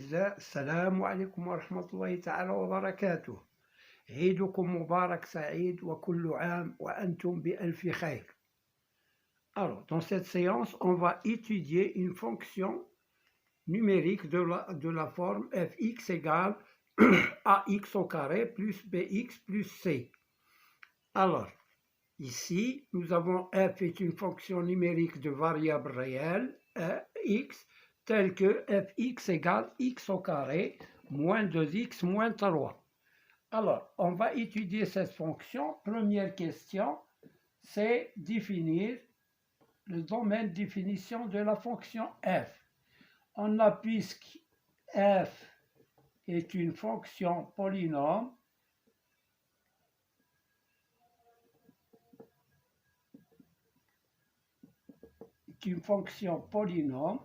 الأعزاء، السلام عليكم ورحمة الله تعالى وبركاته. عيدكم مبارك سعيد وكل عام وأنتم بألف خير. Alors, dans cette séance, on va étudier une fonction numérique de la forme fx égale ax au carré plus bx plus c. Alors, ici, nous avons f est une fonction numérique de variable réelle, x, telle que fx égale x au carré moins 2x moins 3. Alors, on va étudier cette fonction. Première question, c'est définir le domaine de définition de la fonction f. On a, puisque f est une fonction polynôme,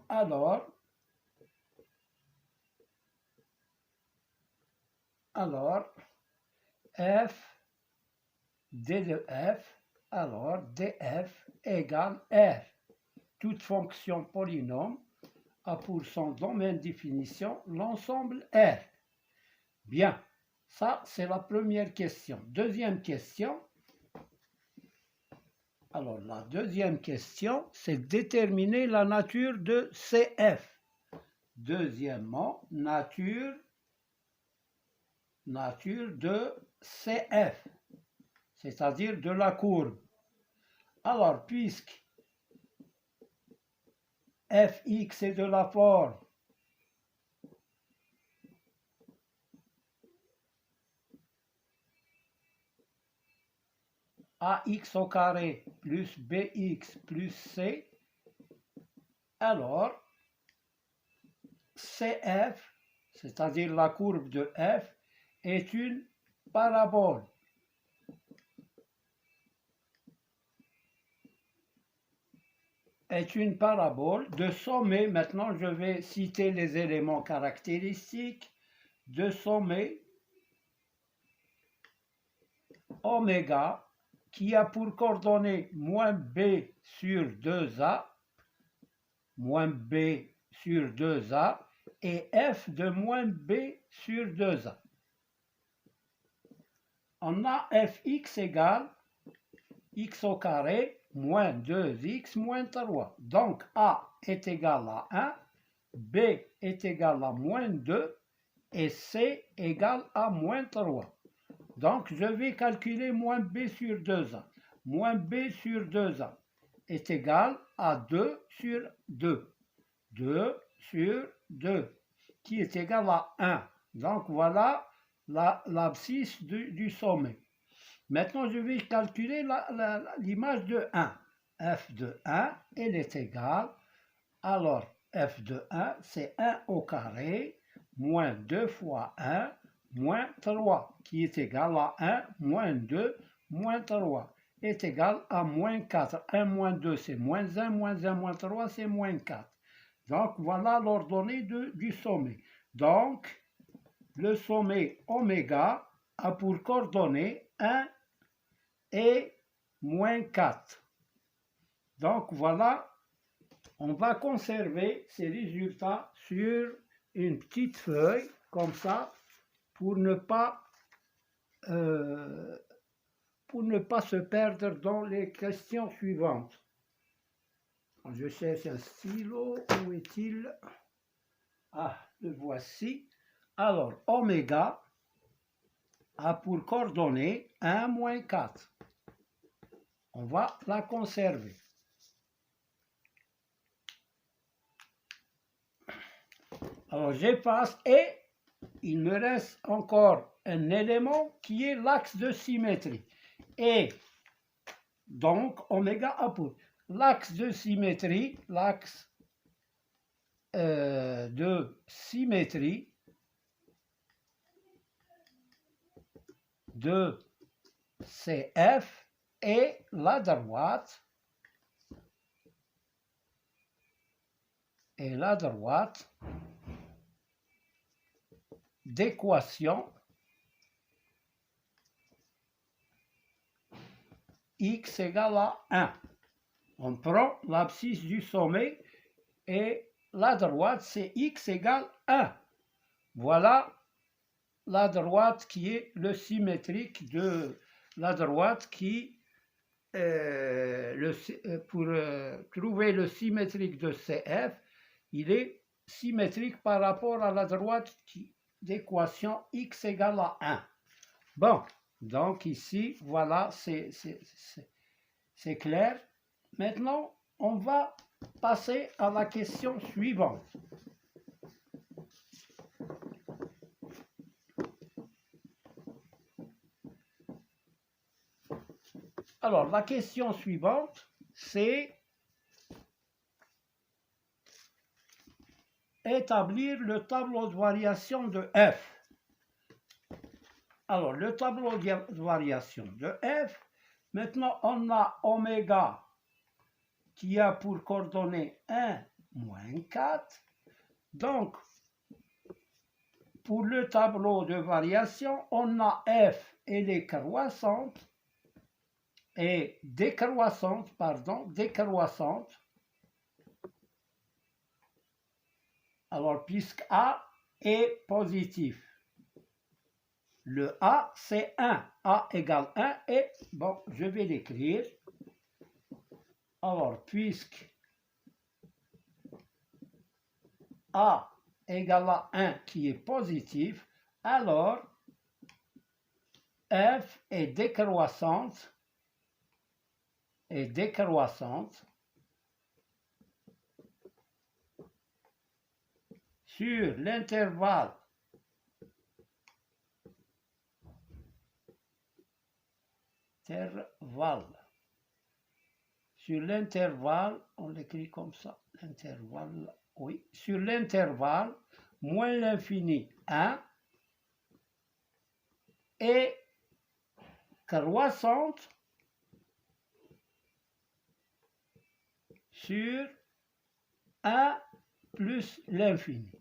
alors f d de f, alors df égale r. Toute fonction polynôme a pour son domaine de définition l'ensemble R. Bien, ça c'est la première question. Deuxième question. Alors la deuxième question, c'est déterminer la nature de CF. Deuxièmement, nature de CF, c'est-à-dire de la courbe. Alors, puisque fx est de la forme ax au carré plus bx plus c, alors CF, c'est-à-dire la courbe de f, est une parabole. Est une parabole de sommet. Maintenant, je vais citer les éléments caractéristiques de sommet oméga qui a pour coordonnées moins b sur 2a, moins b sur 2a, et f de moins b sur 2a. On a fx égale x au carré moins 2x moins 3. Donc a est égal à 1, b est égal à moins 2 et c égale à moins 3. Donc je vais calculer moins b sur 2a. Moins b sur 2a est égal à 2 sur 2. 2 sur 2 qui est égal à 1. Donc voilà l'abscisse du sommet. Maintenant, je vais calculer l'image de 1. f de 1, elle est égale, alors f de 1, c'est 1 au carré, moins 2 fois 1, moins 3, qui est égal à 1, moins 2, moins 3, est égal à moins 4. 1 moins 2, c'est moins 1, moins 1 moins 3, c'est moins 4. Donc, voilà l'ordonnée du sommet. Donc, le sommet oméga a pour coordonnées 1 et moins 4. Donc voilà, on va conserver ces résultats sur une petite feuille, comme ça, pour ne pas se perdre dans les questions suivantes. Je cherche un stylo, où est-il? Ah, le voici. Alors, oméga a pour coordonnées 1 moins 4. On va la conserver. Alors j'efface et il me reste encore un élément qui est l'axe de symétrie. Et donc oméga a pour l'axe de symétrie, de CF et la droite d'équation x égale à 1. On prend l'abscisse du sommet et la droite c'est x égale 1. Voilà la droite qui est le symétrique de la droite qui, pour trouver le symétrique de CF, il est symétrique par rapport à la droite d'équation x égale à 1. Bon, donc ici, voilà, c'est clair. Maintenant, on va passer à la question suivante. Alors, la question suivante, c'est établir le tableau de variation de f. Alors, le tableau de variation de f, maintenant, on a oméga qui a pour coordonnées 1, moins 4. Donc, pour le tableau de variation, on a f, elle est croissante, et décroissante, décroissante. Alors, puisque A est positif, le A, c'est 1. A égale 1 et, bon, je vais l'écrire. Alors, puisque A égale à 1 qui est positif, alors F est décroissante sur l'intervalle on l'écrit comme ça, l'intervalle, oui, sur l'intervalle moins l'infini 1 et croissante sur 1 plus l'infini.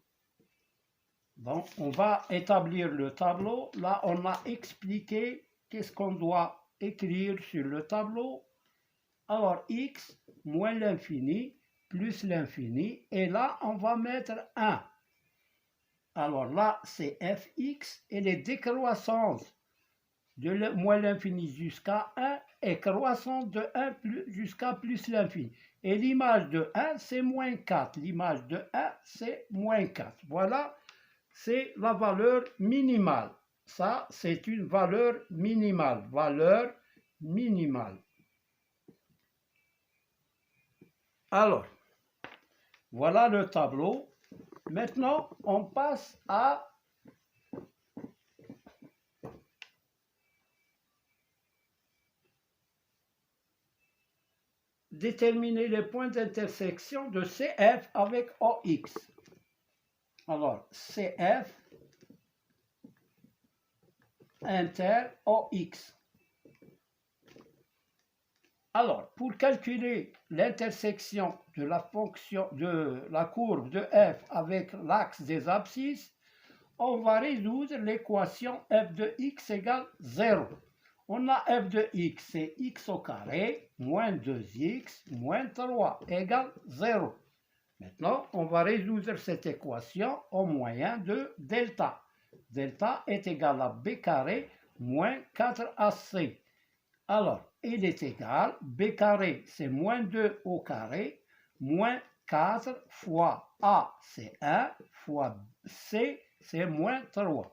Bon, on va établir le tableau. Là, on a expliqué qu'est-ce qu'on doit écrire sur le tableau. Alors, x moins l'infini plus l'infini. Et là, on va mettre 1. Alors là, c'est fx et les décroissances de moins l'infini jusqu'à 1 et croissance de 1 jusqu'à plus l'infini. Et l'image de 1, c'est moins 4. L'image de 1, c'est moins 4. Voilà, c'est la valeur minimale. Ça, c'est une valeur minimale. Valeur minimale. Alors, voilà le tableau. Maintenant, on passe à déterminer les points d'intersection de CF avec OX. Alors, CF inter OX. Alors, pour calculer l'intersection de la fonction de la courbe de f avec l'axe des abscisses, on va résoudre l'équation f de x égale 0. On a f de x, c'est x au carré, moins 2x, moins 3 égale 0. Maintenant, on va résoudre cette équation au moyen de delta. Delta est égal à b carré moins 4ac. Alors, il est égal, b carré, c'est moins 2 au carré, moins 4 fois a, c'est 1, fois c, c'est moins 3,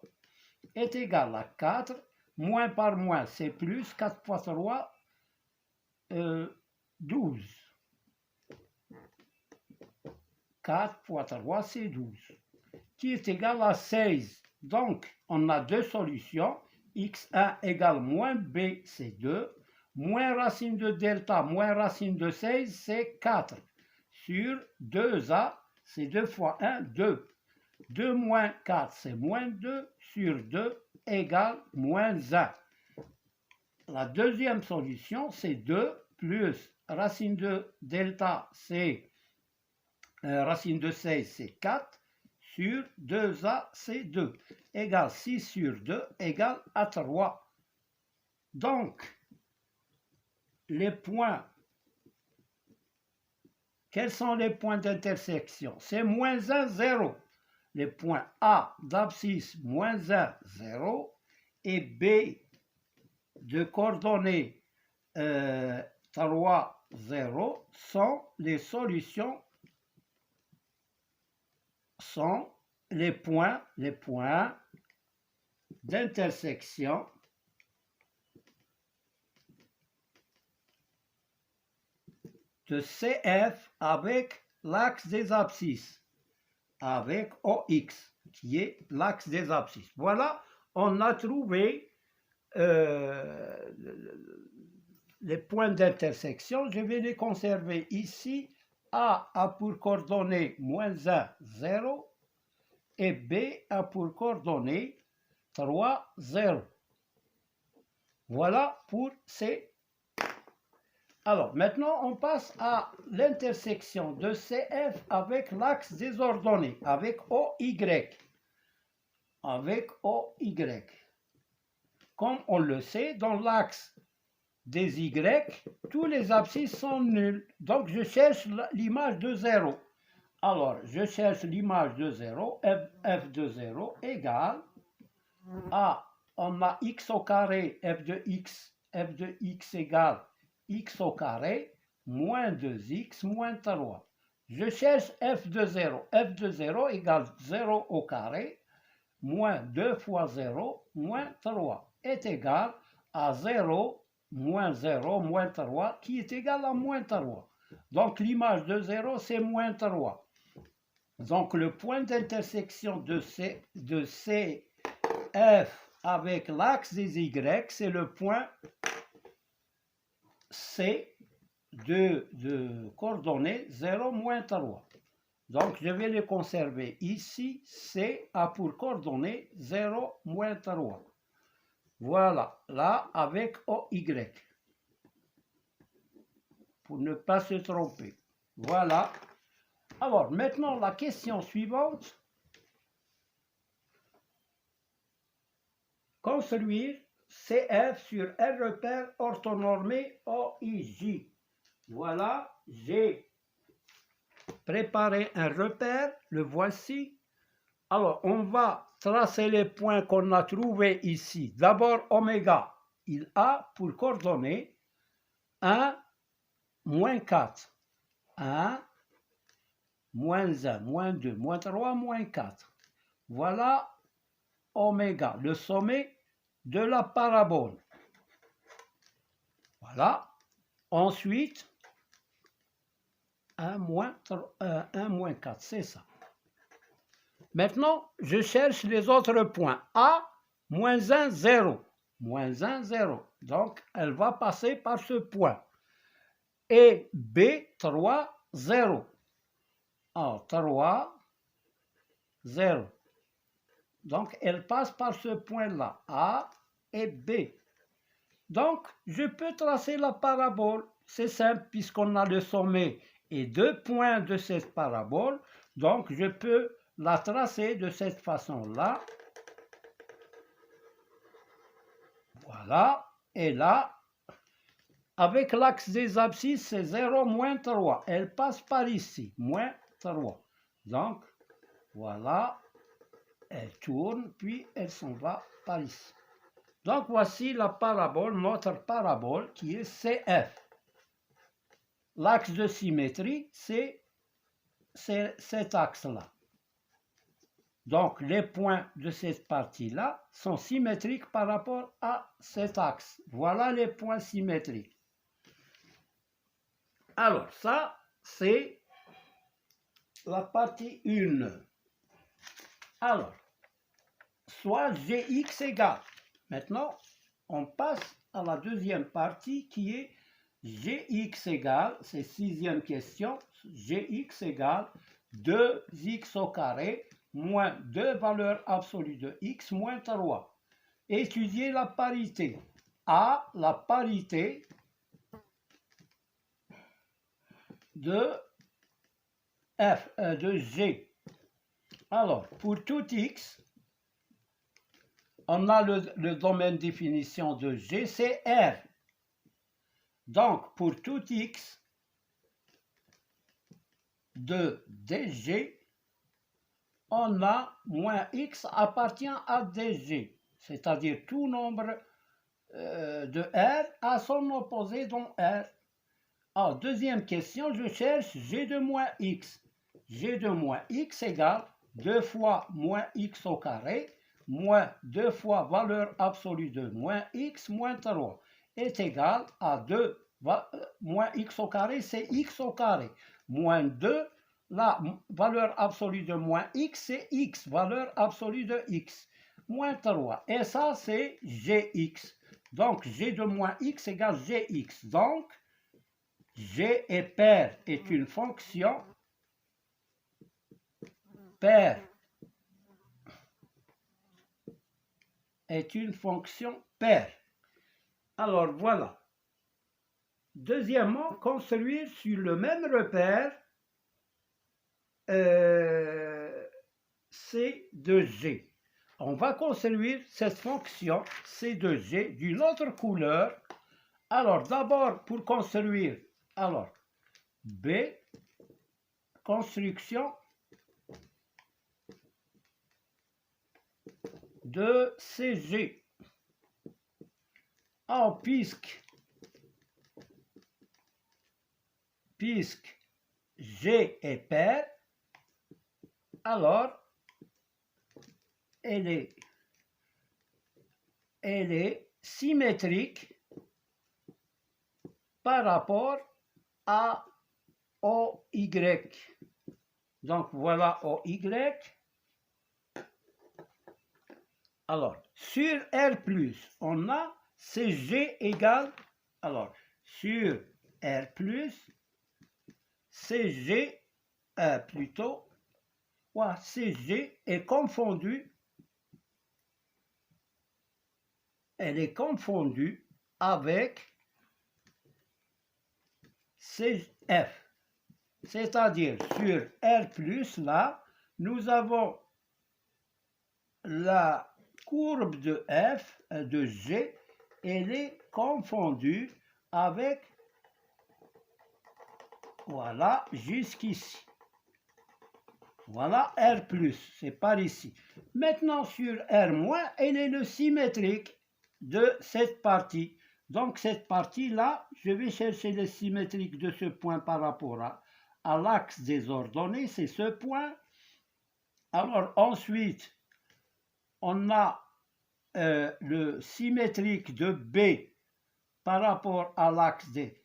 est égal à 4, moins par moins, c'est plus, 4 fois 3, 12. 4 fois 3, c'est 12, qui est égal à 16. Donc, on a deux solutions, x1 égale moins b, c'est 2, moins racine de delta, moins racine de 16, c'est 4. Sur 2a, c'est 2 fois 1, 2. 2 moins 4, c'est moins 2, sur 2 égale moins 1. La deuxième solution, c'est 2 plus racine de delta, c'est racine de 16, c'est 4. Sur 2a, c'est 2. Égale 6 sur 2 égale à 3. Donc, les points, quels sont les points d'intersection? C'est moins 1, 0. les points A d'abscisse moins 1, 0 et B de coordonnées 3, 0 sont les solutions, sont les points d'intersection de CF avec l'axe des abscisses, avec OX, qui est l'axe des abscisses. Voilà, on a trouvé les points d'intersection. Je vais les conserver ici. A a pour coordonnées moins 1, 0, et B a pour coordonnées 3, 0. Voilà pour ces. Alors, maintenant, on passe à l'intersection de CF avec l'axe des ordonnées, avec OY. Avec OY. Comme on le sait, dans l'axe des Y, tous les abscisses sont nuls. Donc, je cherche l'image de 0. Alors, je cherche l'image de 0, f de 0 égale à, on a x au carré, f de x égale x au carré, moins 2x, moins 3. Je cherche f de 0 égale 0 au carré, moins 2 fois 0, moins 3, est égal à 0, moins 0, moins 3, qui est égal à moins 3. Donc l'image de 0, c'est moins 3. Donc le point d'intersection de CF avec l'axe des Y, c'est le point C de coordonnées 0, moins 3. Donc je vais les conserver ici. C a pour coordonnées 0, moins 3. Voilà, là avec OY. Pour ne pas se tromper. Voilà. Alors maintenant la question suivante. Construire CF sur un repère orthonormé OIJ. Voilà, j'ai préparé un repère, le voici. Alors, on va tracer les points qu'on a trouvés ici. D'abord, oméga, il a pour coordonnées 1, moins 4. 1, moins 1, moins 2, moins 3, moins 4. Voilà oméga, le sommet de la parabole. Voilà. Ensuite, 1 moins 4, c'est ça. Maintenant, je cherche les autres points. A, moins 1, 0. Moins 1, 0. Donc, elle va passer par ce point. Et B, 3, 0. Alors, 3, 0. Donc, elle passe par ce point-là, A et B. Donc, je peux tracer la parabole. C'est simple, puisqu'on a le sommet et 2 points de cette parabole. Donc, je peux la tracer de cette façon-là. Voilà. Et là, avec l'axe des abscisses, c'est 0, moins 3. Elle passe par ici, moins 3. Donc, voilà. Elle tourne, puis elle s'en va par ici. Donc, voici la parabole, notre parabole, qui est CF. L'axe de symétrie, c'est cet axe-là. Donc, les points de cette partie-là sont symétriques par rapport à cet axe. Voilà les points symétriques. Alors, ça, c'est la partie 1. Alors, soit Gx égale. Maintenant, on passe à la deuxième partie qui est Gx égale, c'est sixième question, Gx égale 2x au carré moins 2 valeurs absolues de x moins 3. Étudier la parité. A, la parité de f, de G. Alors, pour tout x, on a le domaine définition de G, c'est R. Donc, pour tout x de dg, on a moins x appartient à dg, c'est-à-dire tout nombre de R à son opposé dans R. Alors, deuxième question, je cherche g de moins x. G de moins x égale 2 fois moins x au carré moins 2 fois valeur absolue de moins x moins 3 est égal à 2 moins x au carré, c'est x au carré, moins 2, la valeur absolue de moins x, c'est x, valeur absolue de x, moins 3. Et ça, c'est gx. Donc, g de moins x égale gx. Donc, g est pair est une fonction pair est une fonction paire. Alors voilà. Deuxièmement, construire sur le même repère C de G. On va construire cette fonction C de G d'une autre couleur. Alors d'abord pour construire, alors B, construction de CG. Alors puisque G est pair, alors elle est symétrique par rapport à OY. Donc voilà OY. Alors, sur R+, on a CG égale, alors, sur R+, CG, plutôt, CG est confondue, elle est confondue avec CF. C'est-à-dire, sur R+, là, nous avons la courbe de F, de G, elle est confondue avec, voilà, jusqu'ici. Voilà R+, c'est par ici. Maintenant, sur R-, elle est le symétrique de cette partie. Donc, cette partie-là, je vais chercher le symétrique de ce point par rapport à l'axe des ordonnées, c'est ce point. Alors, ensuite, on a le symétrique de B par rapport à l'axe D.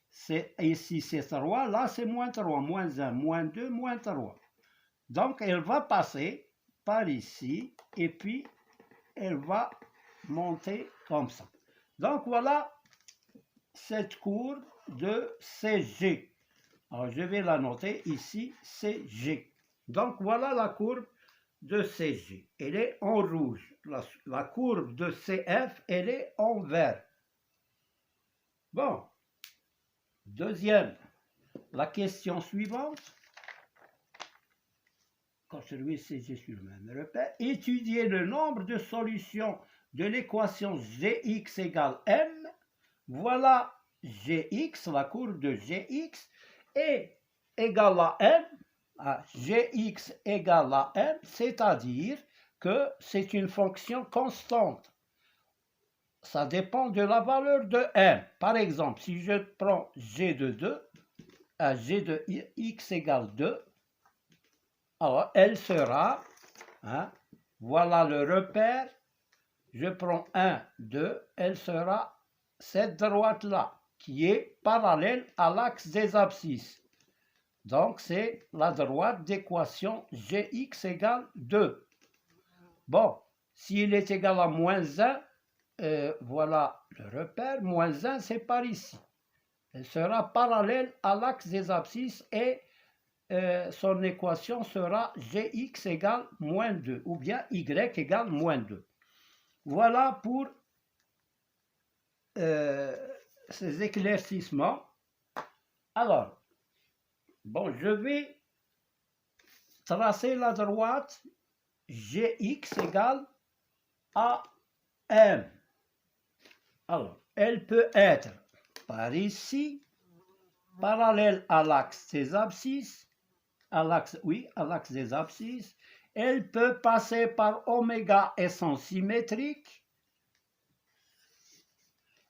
Ici, c'est 3, là, c'est moins 3, moins 1, moins 2, moins 3. Donc, elle va passer par ici et puis elle va monter comme ça. Donc, voilà cette courbe de CG. Alors, je vais la noter ici, CG. Donc, voilà la courbe de CG. Elle est en rouge. La courbe de CF, elle est en vert. Bon. Deuxième, la question suivante. Construire CG sur le même repère. Étudier le nombre de solutions de l'équation Gx égale M. Voilà Gx, la courbe de Gx, est égale à M. Gx égale à M, c'est-à-dire que c'est une fonction constante. Ça dépend de la valeur de M. Par exemple, si je prends G de 2, G de x égale 2, alors elle sera, voilà le repère, je prends 1, 2, elle sera cette droite-là, qui est parallèle à l'axe des abscisses. Donc c'est la droite d'équation Gx égale 2. Bon, s'il est égal à moins 1, voilà le repère, moins 1 c'est par ici. Elle sera parallèle à l'axe des abscisses et son équation sera Gx égale moins 2 ou bien Y égale moins 2. Voilà pour ces éclaircissements. Alors, bon, je vais tracer la droite Gx égale à M. Alors, elle peut être par ici, parallèle à l'axe des abscisses, à l'axe des abscisses, Elle peut passer par oméga et sens symétrique.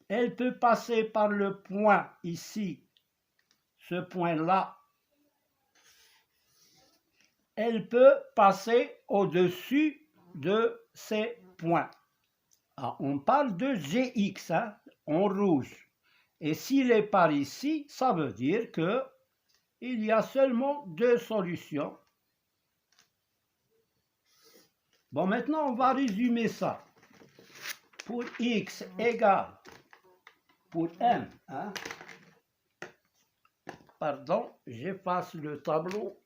Elle peut passer par le point ici, ce point-là. Elle peut passer au-dessus de ces points. Ah, on parle de Gx, hein, en rouge. Et s'il est par ici, ça veut dire que il y a seulement deux solutions. Bon, maintenant, on va résumer ça. Pour x égale, pour m, hein, pardon, j'efface le tableau.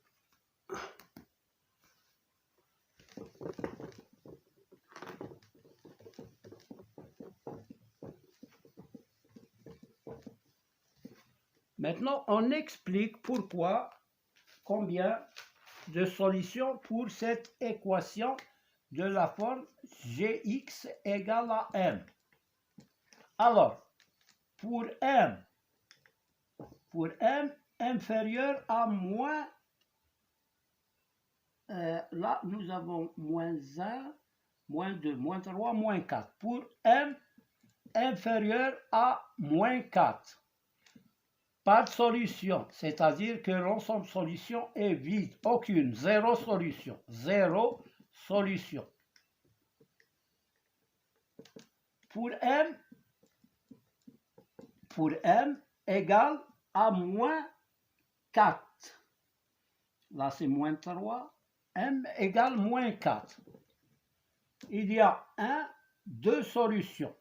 Maintenant, on explique pourquoi, combien de solutions pour cette équation de la forme Gx égale à m. Alors, pour m inférieur à moins, là nous avons moins 1, moins 2, moins 3, moins 4. Pour m inférieur à moins 4. Pas de solution, c'est-à-dire que l'ensemble solution est vide, aucune, zéro solution, zéro solution. Pour m égale à moins 4. Là c'est moins 3, m égale moins 4. Il y a deux solutions.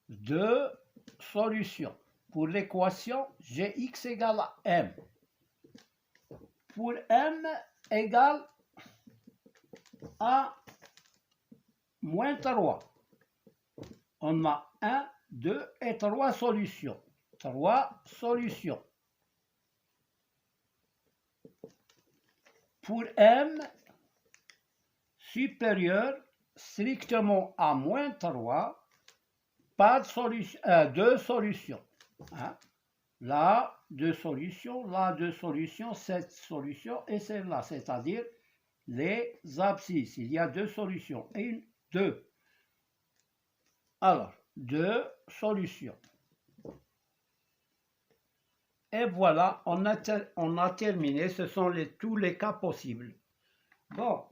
Deux solutions. Pour l'équation Gx égale à m. Pour m égale à moins 3. On a 1, 2 et 3 solutions. 3 solutions. Pour m supérieur strictement à moins 3, pas de solution, deux solutions. Hein? Là, deux solutions, là, deux solutions, cette solution et celle-là, c'est-à-dire les abscisses. Il y a deux solutions. Une, deux. Alors, deux solutions. Et voilà, on a terminé. Ce sont tous les cas possibles. Bon.